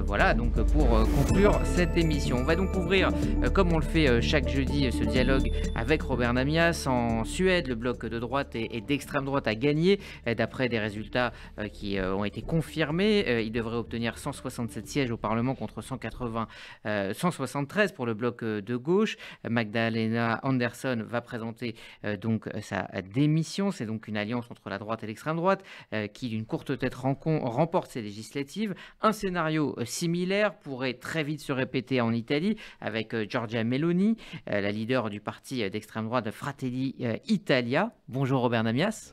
Voilà donc pour conclure cette émission. On va donc ouvrir, comme on le fait chaque jeudi, ce dialogue avec Robert Namias. En Suède, le bloc de droite et d'extrême droite a gagné, d'après des résultats qui ont été confirmés. Il devrait obtenir 167 sièges au Parlement contre 173 pour le bloc de gauche. Magdalena Andersson va présenter donc sa démission. C'est donc une alliance entre la droite et l'extrême droite qui, d'une courte tête, remporte ces législatives. Un scénario similaire pourrait très vite se répéter en Italie avec Giorgia Meloni, la leader du parti d'extrême droite Fratelli Italia. Bonjour Robert Namias.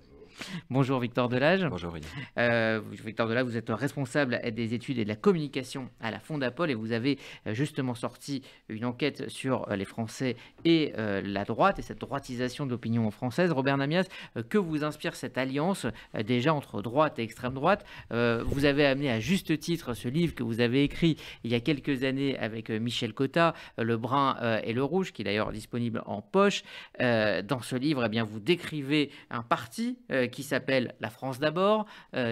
Bonjour Victor Delage. Bonjour William. Victor Delage, vous êtes responsable des études et de la communication à la Fondapol et vous avez justement sorti une enquête sur les Français et la droite et cette droitisation de l'opinion française. Robert Namias, que vous inspire cette alliance déjà entre droite et extrême droite? Vous avez amené à juste titre ce livre que vous avez écrit il y a quelques années avec Michel Cotta, Le Brun et le Rouge, qui est d'ailleurs disponible en poche. Dans ce livre, eh bien, vous décrivez un parti qui s'appelle La France d'abord,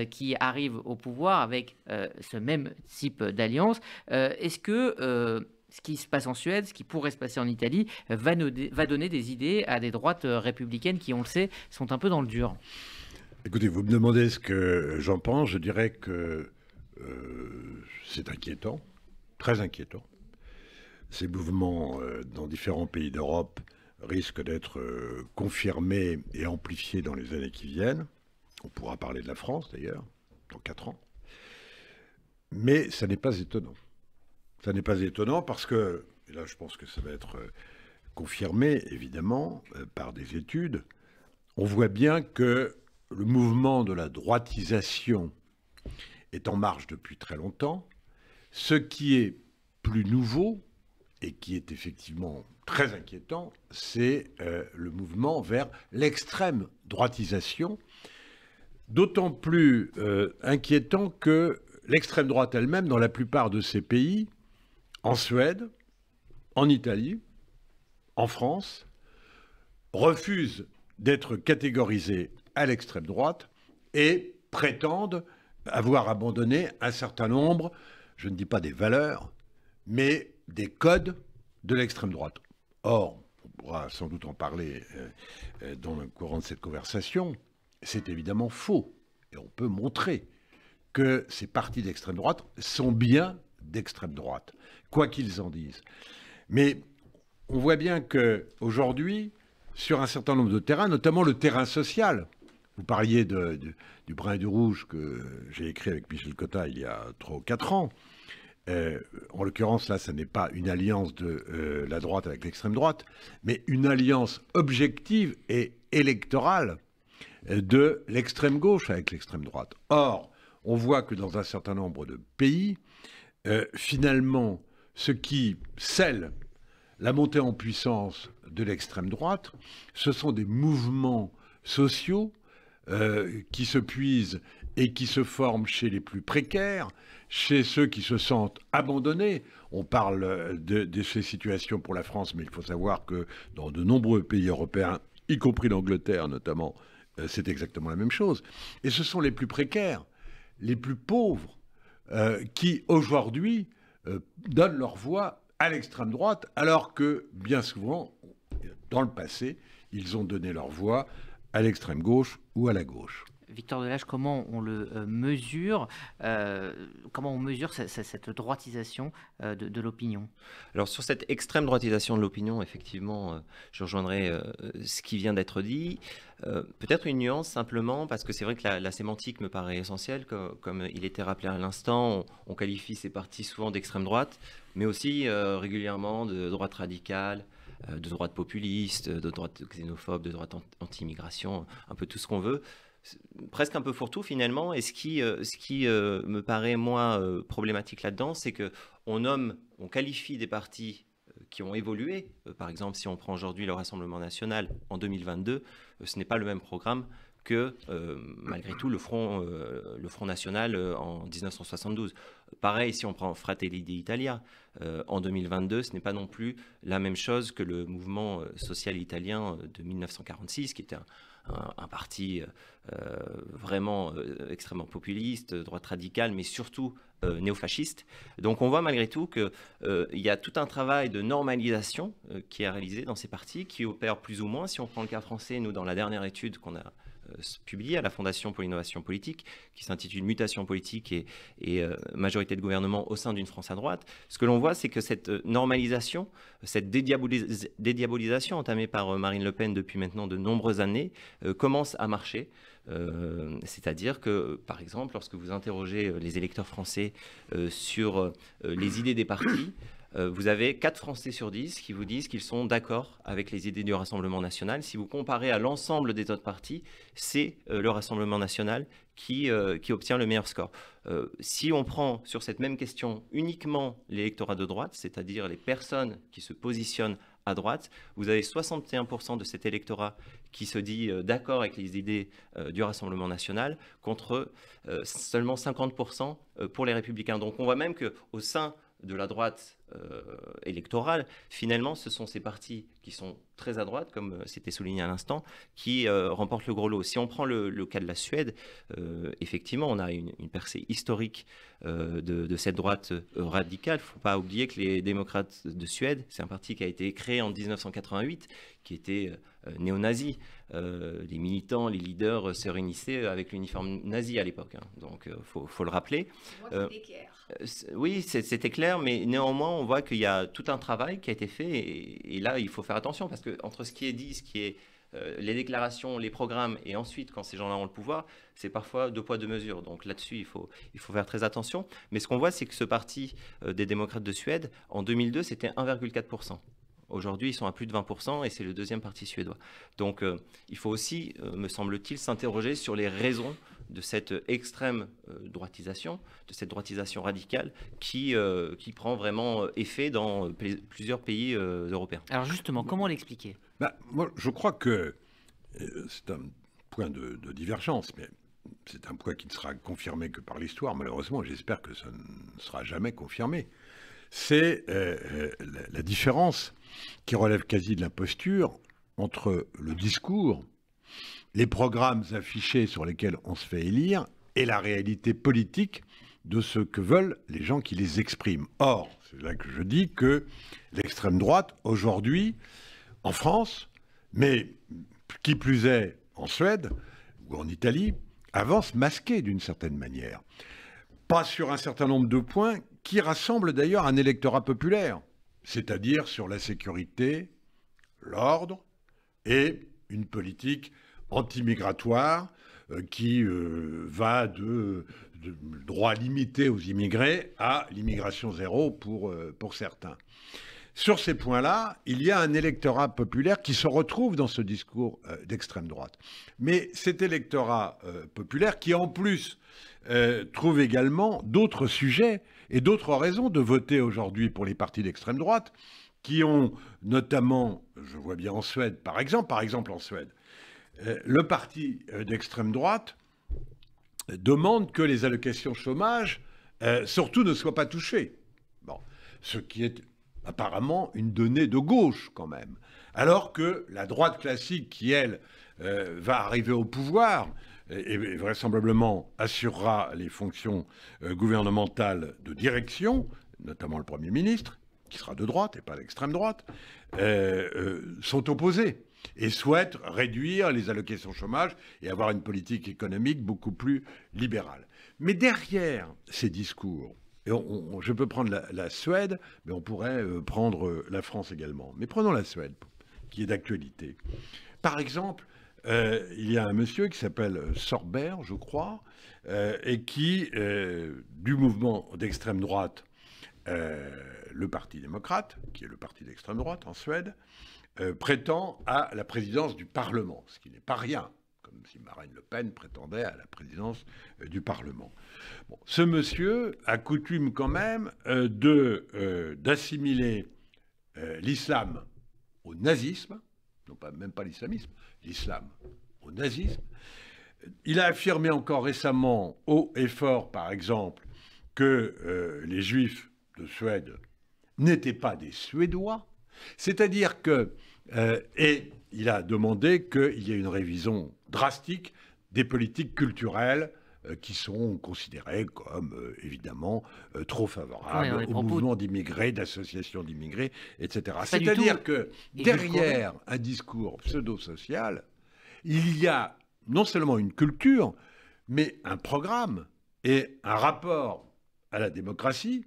qui arrive au pouvoir avec ce même type d'alliance. Est-ce que ce qui se passe en Suède, ce qui pourrait se passer en Italie, va donner des idées à des droites républicaines qui, on le sait, sont un peu dans le dur? Écoutez, vous me demandez ce que j'en pense. Je dirais que c'est inquiétant, très inquiétant. Ces mouvements dans différents pays d'Europe risquent d'être confirmés et amplifiés dans les années qui viennent. On pourra parler de la France, d'ailleurs, dans 4 ans. Mais ça n'est pas étonnant. Ça n'est pas étonnant parce que, et là je pense que ça va être confirmé, évidemment, par des études, on voit bien que le mouvement de la droitisation est en marche depuis très longtemps. Ce qui est plus nouveau, et qui est effectivement très inquiétant, c'est le mouvement vers l'extrême droitisation, d'autant plus inquiétant que l'extrême droite elle-même, dans la plupart de ces pays, en Suède, en Italie, en France, refuse d'être catégorisée à l'extrême droite et prétendent avoir abandonné un certain nombre, je ne dis pas des valeurs, mais des codes de l'extrême droite. Or, on pourra sans doute en parler dans le courant de cette conversation, c'est évidemment faux. Et on peut montrer que ces partis d'extrême droite sont bien d'extrême droite, quoi qu'ils en disent. Mais on voit bien qu'aujourd'hui, sur un certain nombre de terrains, notamment le terrain social, vous parliez du Brun et du Rouge que j'ai écrit avec Michel Cotta il y a 3 ou 4 ans, en l'occurrence, là, ce n'est pas une alliance de la droite avec l'extrême droite, mais une alliance objective et électorale de l'extrême gauche avec l'extrême droite. Or, on voit que dans un certain nombre de pays, finalement, ce qui scelle la montée en puissance de l'extrême droite, ce sont des mouvements sociaux qui se puisent et qui se forment chez les plus précaires, chez ceux qui se sentent abandonnés. On parle de ces situations pour la France, mais il faut savoir que dans de nombreux pays européens, y compris l'Angleterre notamment, c'est exactement la même chose. Et ce sont les plus précaires, les plus pauvres, qui aujourd'hui donnent leur voix à l'extrême droite, alors que bien souvent, dans le passé, ils ont donné leur voix à l'extrême gauche ou à la gauche. Victor Delage, comment on le mesure cette droitisation de l'opinion? Alors sur cette extrême droitisation de l'opinion, effectivement, je rejoindrai ce qui vient d'être dit. Peut-être une nuance simplement, parce que c'est vrai que la sémantique me paraît essentielle, comme il était rappelé à l'instant, on qualifie ces partis souvent d'extrême droite, mais aussi régulièrement de droite radicale, de droite populiste, de droite xénophobe, de droite anti-immigration, un peu tout ce qu'on veut. Presque un peu fourre-tout finalement, et ce qui me paraît moi problématique là-dedans, c'est on qualifie des partis qui ont évolué. Par exemple, si on prend aujourd'hui le Rassemblement national en 2022, ce n'est pas le même programme que malgré tout le Front National en 1972. pareil, si on prend Fratelli d'Italia, en 2022, ce n'est pas non plus la même chose que le mouvement social italien de 1946, qui était un parti vraiment extrêmement populiste, droite radicale, mais surtout néofasciste. Donc on voit malgré tout qu'il y a tout un travail de normalisation qui est réalisé dans ces partis, qui opère plus ou moins. Si on prend le cas français, nous, dans la dernière étude qu'on a publiée à la Fondation pour l'innovation politique, qui s'intitule Mutation politique et majorité de gouvernement au sein d'une France à droite, ce que l'on voit, c'est que cette normalisation, cette dédiabolisation entamée par Marine Le Pen depuis maintenant de nombreuses années, commence à marcher. C'est-à-dire que, par exemple, lorsque vous interrogez les électeurs français sur les idées des partis, vous avez 4 Français sur 10 qui vous disent qu'ils sont d'accord avec les idées du Rassemblement national. Si vous comparez à l'ensemble des autres partis, c'est le Rassemblement national qui obtient le meilleur score. Si on prend sur cette même question uniquement l'électorat de droite, c'est-à-dire les personnes qui se positionnent à droite, vous avez 61% de cet électorat qui se dit d'accord avec les idées du Rassemblement national, contre seulement 50% pour les Républicains. Donc on voit même qu'au sein de la droite électorale, finalement, ce sont ces partis qui sont très à droite, comme c'était souligné à l'instant, qui remportent le gros lot. Si on prend le cas de la Suède, effectivement, on a une percée historique de cette droite radicale. Il ne faut pas oublier que les démocrates de Suède, c'est un parti qui a été créé en 1988, qui était néo-nazi. Les militants, les leaders se réunissaient avec l'uniforme nazi à l'époque. Hein. Donc, il faut le rappeler. C'était clair. Oui, c'était clair, mais néanmoins, on voit qu'il y a tout un travail qui a été fait. Et là, il faut faire attention, parce que entre ce qui est dit, ce qui est les déclarations, les programmes, et ensuite, quand ces gens-là ont le pouvoir, c'est parfois 2 poids 2 mesures. Donc là-dessus, il faut faire très attention. Mais ce qu'on voit, c'est que ce parti des démocrates de Suède, en 2002, c'était 1,4%. Aujourd'hui, ils sont à plus de 20% et c'est le 2e parti suédois. Donc, il faut aussi, me semble-t-il, s'interroger sur les raisons de cette extrême droitisation, de cette droitisation radicale qui prend vraiment effet dans plusieurs pays européens. Alors justement, comment l'expliquer ? Moi, je crois que c'est un point de divergence, mais c'est un point qui ne sera confirmé que par l'histoire. Malheureusement, j'espère que ça ne sera jamais confirmé. C'est la différence qui relève quasi de l'imposture entre le discours, les programmes affichés sur lesquels on se fait élire et la réalité politique de ce que veulent les gens qui les expriment. Or, c'est là que je dis que l'extrême droite, aujourd'hui, en France, mais qui plus est en Suède ou en Italie, avance masquée d'une certaine manière. Pas sur un certain nombre de points qui rassemblent d'ailleurs un électorat populaire, c'est-à-dire sur la sécurité, l'ordre et une politique anti-migratoire qui va de droits limités aux immigrés à l'immigration zéro pour certains. Sur ces points-là, il y a un électorat populaire qui se retrouve dans ce discours d'extrême droite. Mais cet électorat populaire qui, en plus, trouve également d'autres sujets et d'autres raisons de voter aujourd'hui pour les partis d'extrême droite, qui ont notamment, je vois bien en Suède, par exemple en Suède, le parti d'extrême droite demande que les allocations chômage, surtout, ne soient pas touchées. Bon, ce qui est apparemment une donnée de gauche quand même. Alors que la droite classique, qui elle va arriver au pouvoir et vraisemblablement assurera les fonctions gouvernementales de direction, notamment le Premier ministre, qui sera de droite et pas d'extrême droite, sont opposés et souhaitent réduire les allocations chômage et avoir une politique économique beaucoup plus libérale. Mais derrière ces discours, et je peux prendre la Suède, mais on pourrait prendre la France également. Mais prenons la Suède, qui est d'actualité. Par exemple, il y a un monsieur qui s'appelle Sorber, je crois, et qui, du mouvement d'extrême droite, le Parti démocrate, qui est le parti d'extrême droite en Suède, prétend à la présidence du Parlement, ce qui n'est pas rien, comme si Marine Le Pen prétendait à la présidence du Parlement. Bon, ce monsieur a coutume quand même d'assimiler l'islam au nazisme, non pas, même pas l'islamisme, l'islam au nazisme. Il a affirmé encore récemment, haut et fort par exemple, que les Juifs de Suède n'étaient pas des Suédois, c'est-à-dire que, et il a demandé qu'il y ait une révision drastique des politiques culturelles qui sont considérées comme, évidemment, trop favorables au mouvement d'immigrés, d'associations d'immigrés, etc. C'est-à-dire que derrière un discours pseudo-social, il y a non seulement une culture, mais un programme et un rapport à la démocratie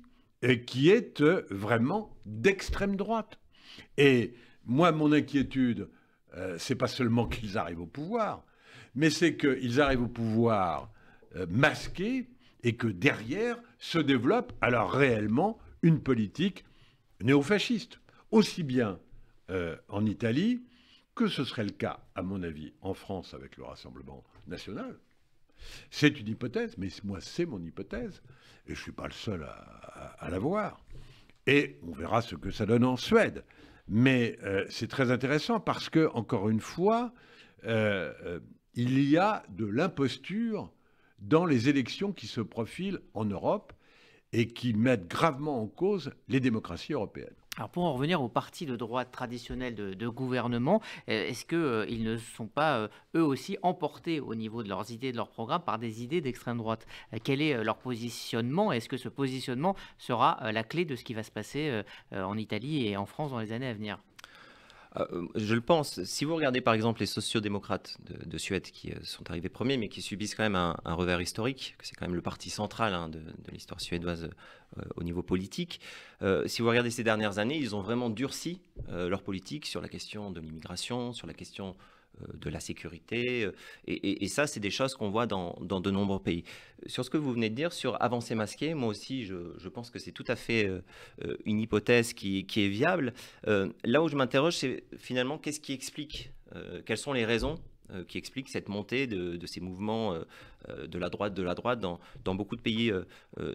qui est vraiment d'extrême droite. Et moi, mon inquiétude, c'est pas seulement qu'ils arrivent au pouvoir, mais c'est qu'ils arrivent au pouvoir masqués et que derrière se développe alors réellement une politique néofasciste, aussi bien en Italie que ce serait le cas, à mon avis, en France avec le Rassemblement national. C'est une hypothèse, mais moi, c'est mon hypothèse, et je ne suis pas le seul à l'avoir. Et on verra ce que ça donne en Suède. Mais c'est très intéressant parce que, encore une fois, il y a de l'imposture dans les élections qui se profilent en Europe et qui mettent gravement en cause les démocraties européennes. Alors pour en revenir aux partis de droite traditionnels de gouvernement, est-ce qu'ils ne sont pas eux aussi emportés au niveau de leurs idées, de leur programme, par des idées d'extrême droite? Quel est leur positionnement? Est-ce que ce positionnement sera la clé de ce qui va se passer en Italie et en France dans les années à venir? Je le pense. Si vous regardez par exemple les sociodémocrates de Suède qui sont arrivés premiers, mais qui subissent quand même un revers historique, que c'est quand même le parti central de l'histoire suédoise au niveau politique. Si vous regardez ces dernières années, ils ont vraiment durci leur politique sur la question de l'immigration, sur la question de la sécurité. Et ça, c'est des choses qu'on voit dans de nombreux pays. Sur ce que vous venez de dire, sur avancée masquée, moi aussi, je pense que c'est tout à fait une hypothèse qui est viable. Là où je m'interroge, c'est finalement qu'est-ce qui explique, quelles sont les raisons qui expliquent cette montée de ces mouvements de la droite dans beaucoup de pays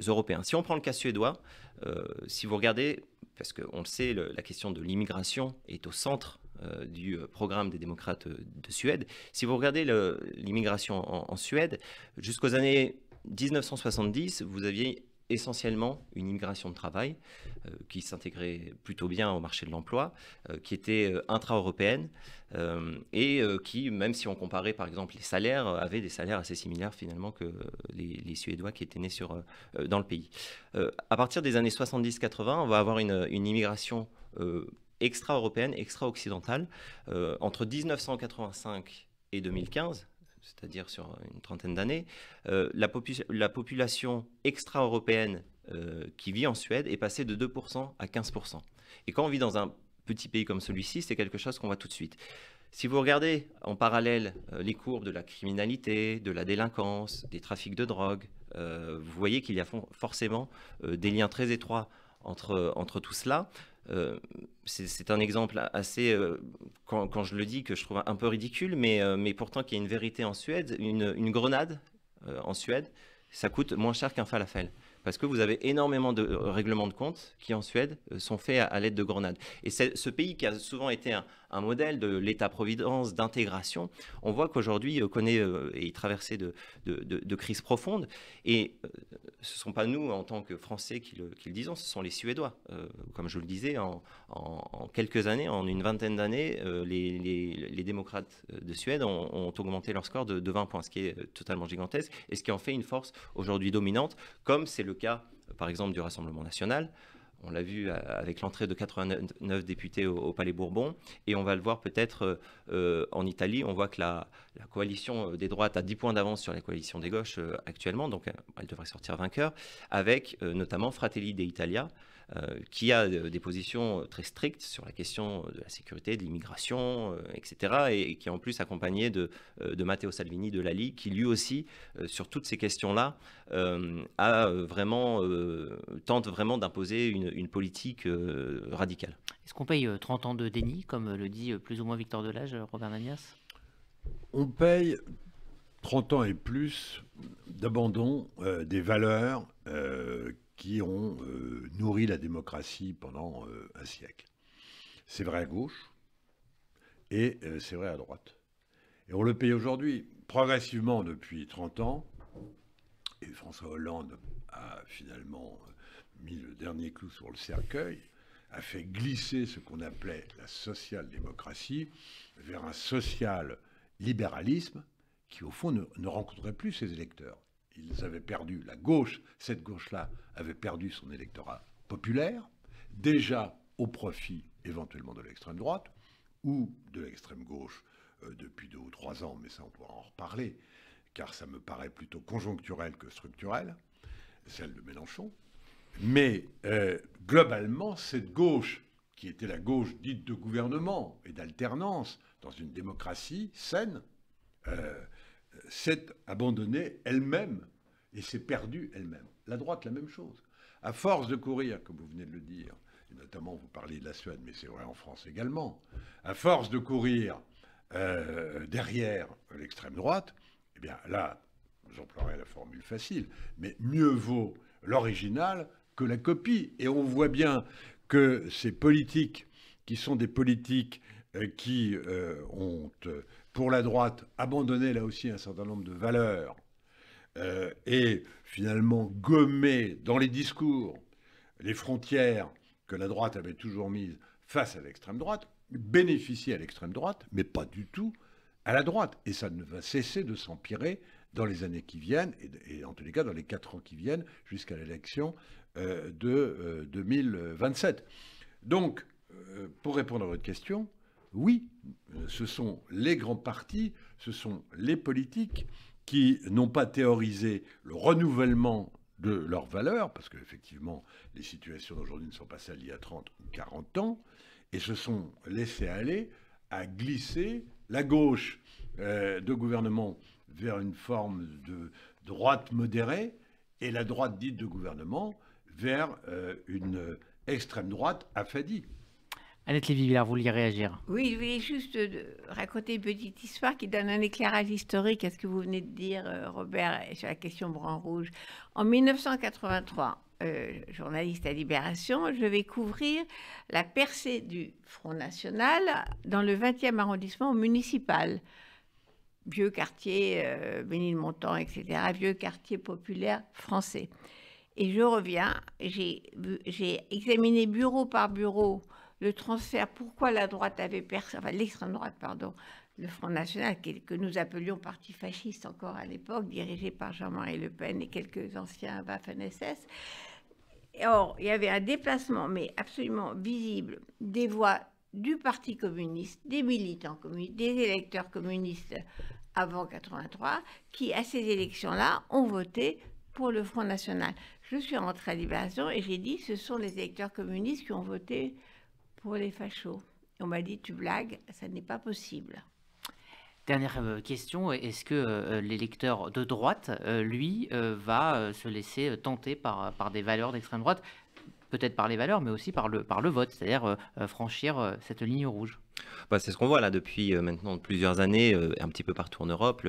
européens. Si on prend le cas suédois, si vous regardez, parce qu'on le sait, la question de l'immigration est au centre du programme des démocrates de Suède. Si vous regardez l'immigration en Suède, jusqu'aux années 1970, vous aviez essentiellement une immigration de travail qui s'intégrait plutôt bien au marché de l'emploi, qui était intra-européenne et qui, même si on comparait par exemple les salaires, avait des salaires assez similaires finalement que les Suédois qui étaient nés dans le pays. À partir des années 70-80, on va avoir une immigration extra-européenne, extra-occidentale. Entre 1985 et 2015, c'est-à-dire sur une trentaine d'années, la population extra-européenne qui vit en Suède est passée de 2% à 15%. Et quand on vit dans un petit pays comme celui-ci, c'est quelque chose qu'on voit tout de suite. Si vous regardez en parallèle les courbes de la criminalité, de la délinquance, des trafics de drogue, vous voyez qu'il y a forcément des liens très étroits entre tout cela. C'est un exemple assez, quand je le dis, que je trouve un peu ridicule, mais pourtant qu'il y a une vérité en Suède. Une grenade en Suède, ça coûte moins cher qu'un falafel. Parce que vous avez énormément de règlements de compte qui, en Suède, sont faits à l'aide de grenades. Et ce pays qui a souvent été un modèle de l'État-providence, d'intégration, on voit qu'aujourd'hui connaît et est traversé de crises profondes. Et ce ne sont pas nous, en tant que Français, qui le disons, ce sont les Suédois. Comme je le disais, en quelques années, en une vingtaine d'années, les démocrates de Suède ont augmenté leur score de 20 points, ce qui est totalement gigantesque, et ce qui en fait une force aujourd'hui dominante, comme c'est le cas, par exemple, du Rassemblement national. On l'a vu avec l'entrée de 89 députés au Palais Bourbon, et on va le voir peut-être en Italie. On voit que la coalition des droites a 10 points d'avance sur la coalition des gauches actuellement, donc elle devrait sortir vainqueur, avec notamment Fratelli d'Italia, qui a des positions très strictes sur la question de la sécurité, de l'immigration, etc., et qui est en plus accompagné de Matteo Salvini de la Ligue, qui lui aussi, sur toutes ces questions-là, tente vraiment d'imposer une politique radicale. Est-ce qu'on paye 30 ans de déni, comme le dit plus ou moins Victor Delage, Robert Namias? On paye 30 ans et plus d'abandon des valeurs qui ont nourri la démocratie pendant un siècle. C'est vrai à gauche et c'est vrai à droite. Et on le paye aujourd'hui progressivement depuis 30 ans. Et François Hollande a finalement mis le dernier clou sur le cercueil, a fait glisser ce qu'on appelait la social-démocratie vers un social-libéralisme qui, au fond, ne rencontrait plus ses électeurs. Ils avaient perdu, la gauche, cette gauche-là, avait perdu son électorat populaire, déjà au profit éventuellement de l'extrême droite ou de l'extrême gauche depuis 2 ou 3 ans, mais ça on pourra en reparler, car ça me paraît plutôt conjoncturel que structurel, celle de Mélenchon. Mais globalement, cette gauche, qui était la gauche dite de gouvernement et d'alternance dans une démocratie saine, s'est abandonnée elle-même et s'est perdue elle-même. La droite, la même chose. À force de courir, comme vous venez de le dire, et notamment vous parlez de la Suède, mais c'est vrai en France également, à force de courir derrière l'extrême droite, eh bien là, j'emploierai la formule facile, mais mieux vaut l'original que la copie. Et on voit bien que ces politiques, qui sont des politiques qui ont, pour la droite, abandonné là aussi un certain nombre de valeurs et finalement gommé dans les discours les frontières que la droite avait toujours mises face à l'extrême droite, bénéficient à l'extrême droite, mais pas du tout à la droite. Et ça ne va cesser de s'empirer dans les années qui viennent, et en tous les cas dans les 4 ans qui viennent, jusqu'à l'élection de 2027. Donc, pour répondre à votre question, oui, ce sont les grands partis, ce sont les politiques qui n'ont pas théorisé le renouvellement de leurs valeurs, parce qu'effectivement, les situations d'aujourd'hui ne sont pas celles d'il y a 30 ou 40 ans, et se sont laissés aller à glisser la gauche de gouvernement vers une forme de droite modérée, et la droite dite de gouvernement vers une extrême droite affadie. Annette Lévy-Villard, vous vouliez réagir? Oui, je voulais juste raconter une petite histoire qui donne un éclairage historique à ce que vous venez de dire, Robert, sur la question Brun-Rouge. En 1983, journaliste à Libération, je vais couvrir la percée du Front National dans le 20e arrondissement municipal. Vieux quartier, Ménilmontant, etc., vieux quartier populaire français. Et je reviens, j'ai examiné bureau par bureau le transfert, pourquoi la droite avait percé, enfin l'extrême droite, pardon, le Front National, que nous appelions parti fasciste encore à l'époque, dirigé par Jean-Marie Le Pen et quelques anciens Waffen-SS. Or, il y avait un déplacement, mais absolument visible, des voix du Parti communiste, des militants communistes, des électeurs communistes avant 83, qui, à ces élections-là, ont voté pour le Front National. Je suis rentrée à Libération et j'ai dit, ce sont les électeurs communistes qui ont voté pour les fachos. On m'a dit, tu blagues, ça n'est pas possible. Dernière question, est-ce que l'électeur de droite, lui, va se laisser tenter par des valeurs d'extrême droite, peut-être par les valeurs, mais aussi par le vote, c'est-à-dire franchir cette ligne rouge? C'est ce qu'on voit là depuis maintenant plusieurs années, un petit peu partout en Europe.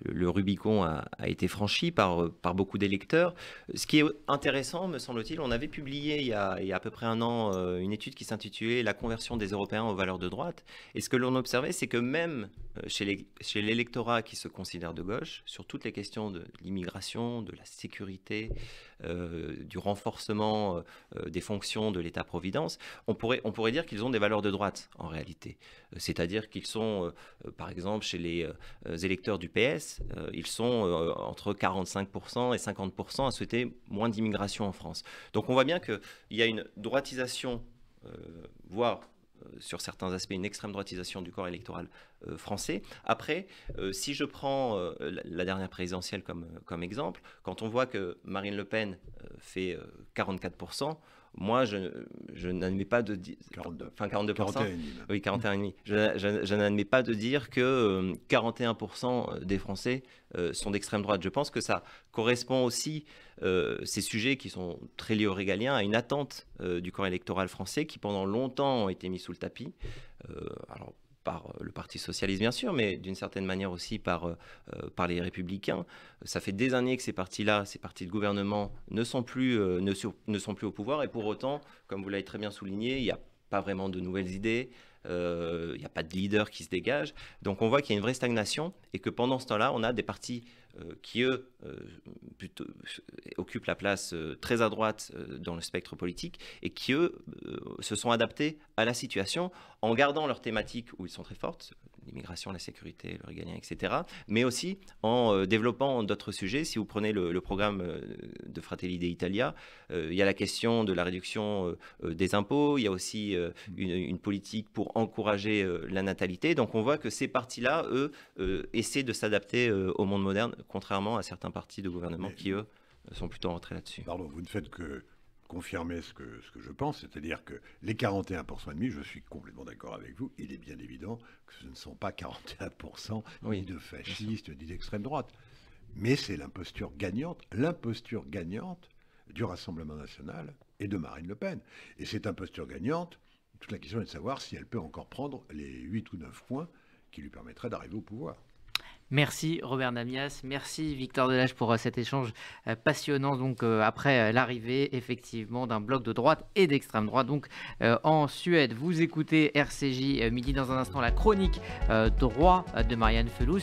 Le Rubicon a été franchi par beaucoup d'électeurs. Ce qui est intéressant, me semble-t-il, on avait publié il y a à peu près un an une étude qui s'intitulait « La conversion des Européens aux valeurs de droite ». Et ce que l'on observait, c'est que même chez l'électorat qui se considère de gauche, sur toutes les questions de l'immigration, de la sécurité, du renforcement des fonctions de l'État-providence, on pourrait dire qu'ils ont des valeurs de droite en réalité. C'est-à-dire qu'ils sont, par exemple, chez les électeurs du PS, ils sont entre 45% et 50% à souhaiter moins d'immigration en France. Donc on voit bien qu'il y a une droitisation, voire sur certains aspects une extrême droitisation du corps électoral français. Après, si je prends la dernière présidentielle comme exemple, quand on voit que Marine Le Pen fait 44%, moi, je n'admets pas de dire... 42%. 41,5. Oui, 41,5. Je n'admets pas de dire que 41% des Français sont d'extrême droite. Je pense que ça correspond aussi, ces sujets qui sont très liés au régalien, à une attente du corps électoral français qui, pendant longtemps, ont été mis sous le tapis. Alors, par le Parti socialiste bien sûr, mais d'une certaine manière aussi par les Républicains. Ça fait des années que ces partis-là, ces partis de gouvernement ne sont plus au pouvoir, et pour autant, comme vous l'avez très bien souligné, il n'y a pas vraiment de nouvelles idées, il n'y a pas de leader qui se dégage. Donc on voit qu'il y a une vraie stagnation et que pendant ce temps-là, on a des partis qui eux plutôt, occupent la place très à droite dans le spectre politique et qui eux se sont adaptés à la situation en gardant leurs thématiques où ils sont très fortes, l'immigration, la sécurité, le régalien, etc. Mais aussi en développant d'autres sujets. Si vous prenez le programme de Fratelli d'Italia, il y a la question de la réduction des impôts, il y a aussi une politique pour encourager la natalité. Donc on voit que ces partis-là, eux, essaient de s'adapter au monde moderne, contrairement à certains partis de gouvernement qui, eux, sont plutôt en retrait là-dessus. Pardon, vous ne faites que confirmer ce que je pense, c'est-à-dire que les 41,5%, je suis complètement d'accord avec vous, il est bien évident que ce ne sont pas 41% ni de fascistes, ni d'extrême droite. Mais c'est l'imposture gagnante du Rassemblement national et de Marine Le Pen. Et cette imposture gagnante, toute la question est de savoir si elle peut encore prendre les 8 ou 9 points qui lui permettraient d'arriver au pouvoir. Merci Robert Namias, merci Victor Delage pour cet échange passionnant donc après l'arrivée effectivement d'un bloc de droite et d'extrême droite donc en Suède. Vous écoutez RCJ Midi, dans un instant la chronique droit de Marianne Felous